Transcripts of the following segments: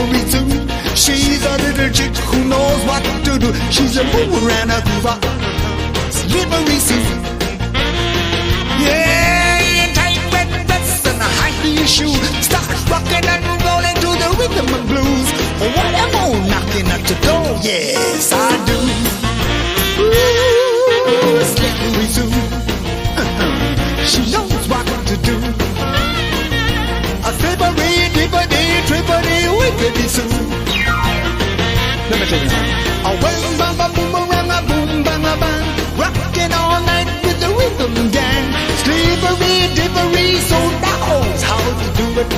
slippery too. She's a little chick who knows what to do. She's a mover and a groover, slippery Sue. Yeah, in tight red vest and a high-heel shoe, start rocking and rolling to the rhythm and blues. Whatever, knocking at the door, yes I do. Ooh, slippery Sue. She knows what to do. A slippery, dippity, trippity, wickedy Sue. Let me tell you. A well, bam, a boomerang, a boom, bang, a bang, rocking all night with the rhythm gang. Slippery, dippery, so knows how to do it.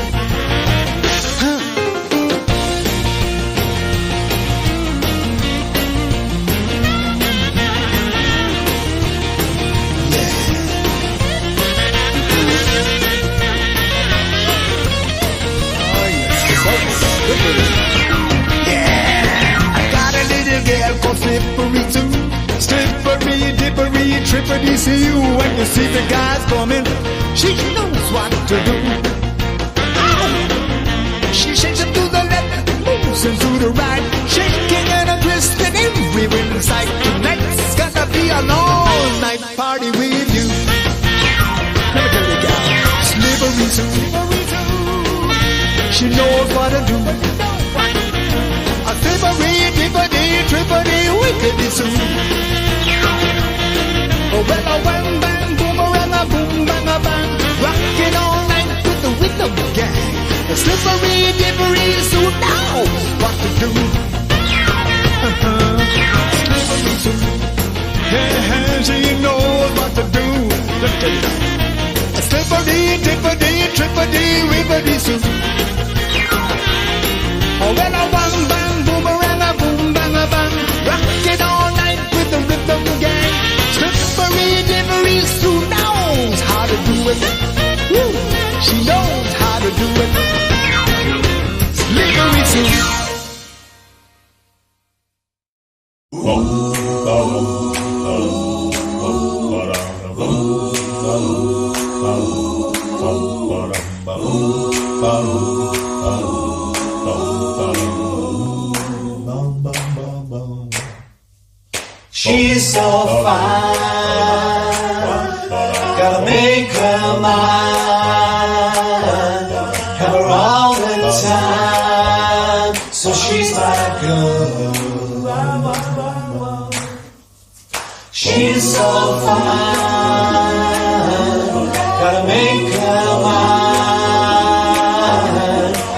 Slippery too, slippery, dippery, trippity. See you when you see the guys coming. She knows what to do. Ow! She shakes it to the left, moves him to the right, shaking and a twisting everywhere in sight. Tonight's gonna be an all-night party with you. Let me tell you, gal, slippery too. She knows what to do. A slippery, dippity, trippity, wickedy Sue. Oh well, a wham, bang, boomerang, a boom, bang, a bang, rocking all night with the rhythm gang. The slippery, dippery Sue knows what to do. Slippery Sue, yeah, she knows what to do. Let me tell you that. A slippery, dippity, trippity, wickedy Sue. Oh well, a wham, bang, boomerang, a boom, bang, a bang, rocking all night with the rhythm gang. Slippery, dippery Sue knows how to do it. Woo. She knows how to do it. Slippery Sue. She's so fine, gotta make her mine, have her all the time, so she's my girl. She's so fine, gotta make her mine,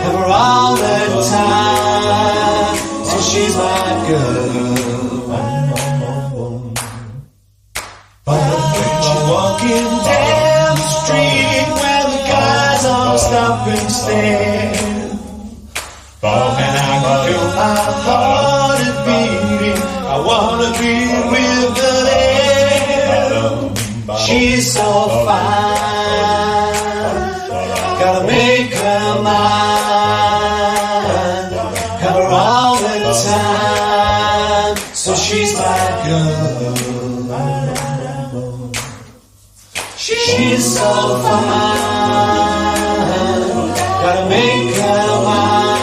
have her all the time, so she's my girl. Walking down the street where the guys all stop and stare, and I can feel my heart beating. I wanna be with her there. She's so fine, gotta make her mine, have her all the time, so she's my girl. She's so fine, gotta make her mine,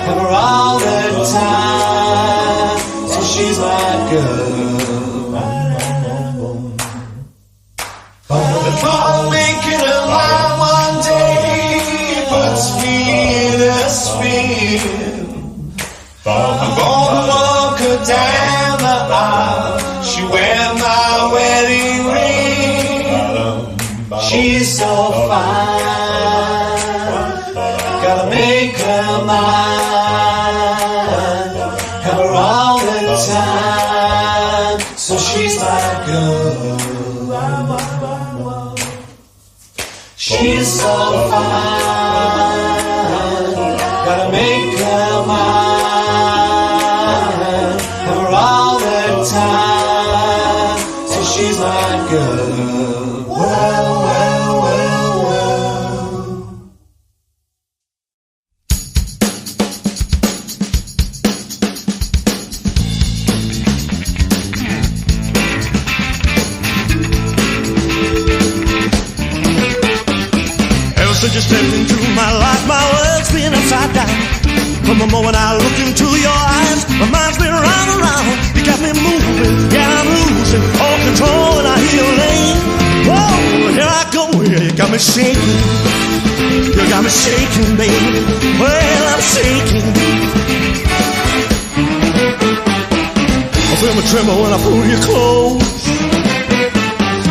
have her all the time, so she's my girl. The thought of making her mine one day puts me in a spin. I'm gonna walk her down the aisle, she wear my wedding ring. She's so fine, gotta make her mine, have her all the time, so she's my girl. She's so fine, gotta make her mine, have her all the time, so she's my girl. Well, well, well, well. Ever since you stepped into my life, my world's been a From the moment I look into your eyes, my mind's been round and round. You got me moving, yeah, I'm losing all control when I hear your name. Whoa, here I go, yeah, you got me shaking. You got me shaking, baby. Well, I'm shaking. I feel me tremble when I pull you close.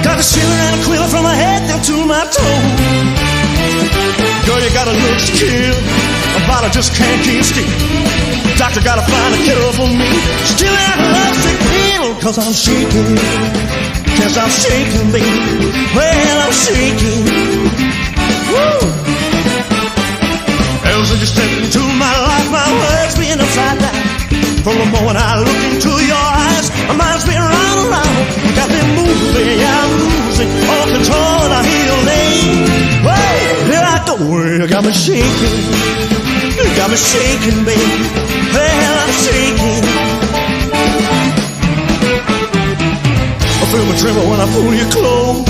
Got a shiver and a quiver from my head down to my toes. Girl, you got a look to kill. My body just can't keep still. Doctor gotta find a cure for me. Still that love sick pill, 'cause I'm shaking. Yes, I'm shaking, baby. Well, I'm shaking. Woo! Ever since you stepped into my life, my world's been upside down. From the moment I look into your eyes, my mind's been round and round. You got me moving, yeah, I'm losing all control. I hear your name. Whoa, here I go. You got me shaking. You got me shaking, baby. Well, I'm shaking. I feel me tremble when I pull you close.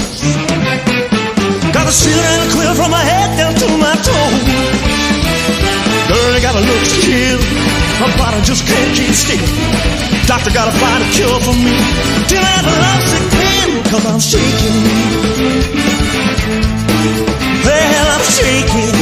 Got a shiver and a quiver from my head down to my toes. Girl, you got a look to kill. My body just can't keep still. Doctor gotta find a cure for me. Till I have a lovesick pain, 'cause I'm shaking. Well, I'm shaking.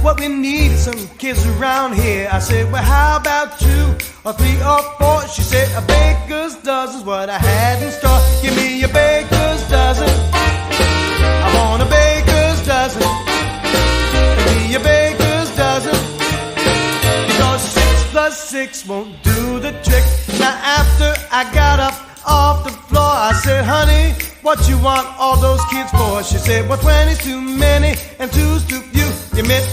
What we need is some kids around here. I said, well, how about 2 or 3 or 4? She said, a baker's dozen's what I had in store. Give me a baker's dozen. I want a baker's dozen. plus 6 won't do the trick. Now after I got up off the floor, I said, honey, what you want all those kids for? She said, well, 20's too many and 2's too few. You meant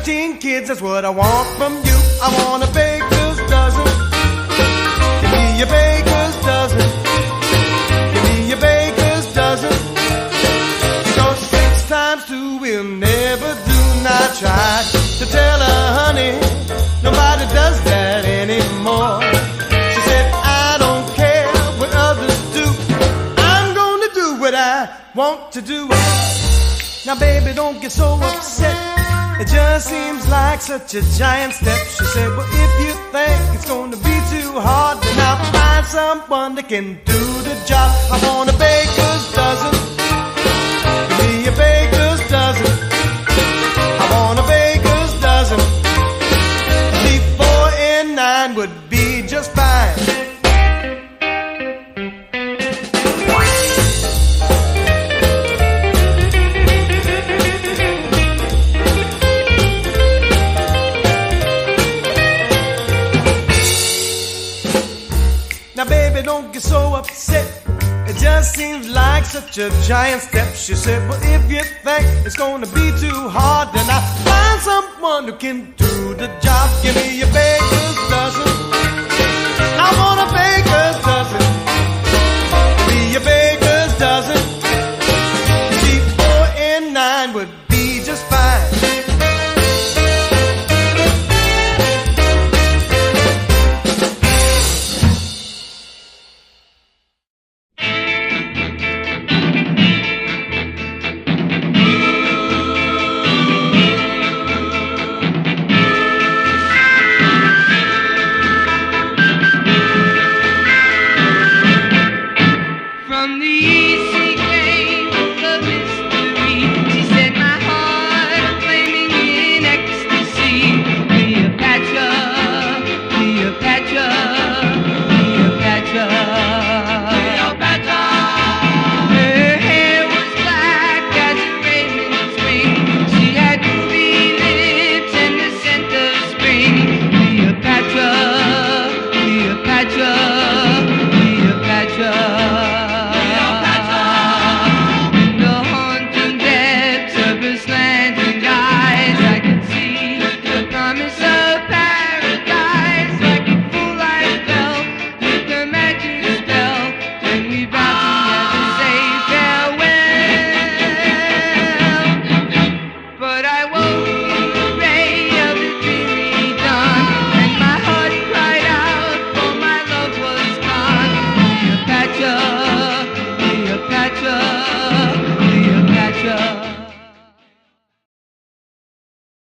13 kids, that's what I want from you. I want a baker's dozen. Give me a baker's dozen. Give me a baker's dozen. Because 6 times 2 will never do. Now I tried to tell her, honey, nobody does that anymore. She said, I don't care what others do. I'm gonna do what I want to do. Now baby, don't get so upset. It just seems like such a giant step. She said, well, if you think it's gonna be too hard, then I'll find someone that can do the job. I want a baker's dozen. Give me a baker's dozen. I want a baker's dozen. 3, 4, and 9 would be just fine. Now baby, don't get so upset. It just seems like such a giant step. She said, well, if you think it's gonna be too hard, then I'll find someone who can do the job. Give me a baker's dozen.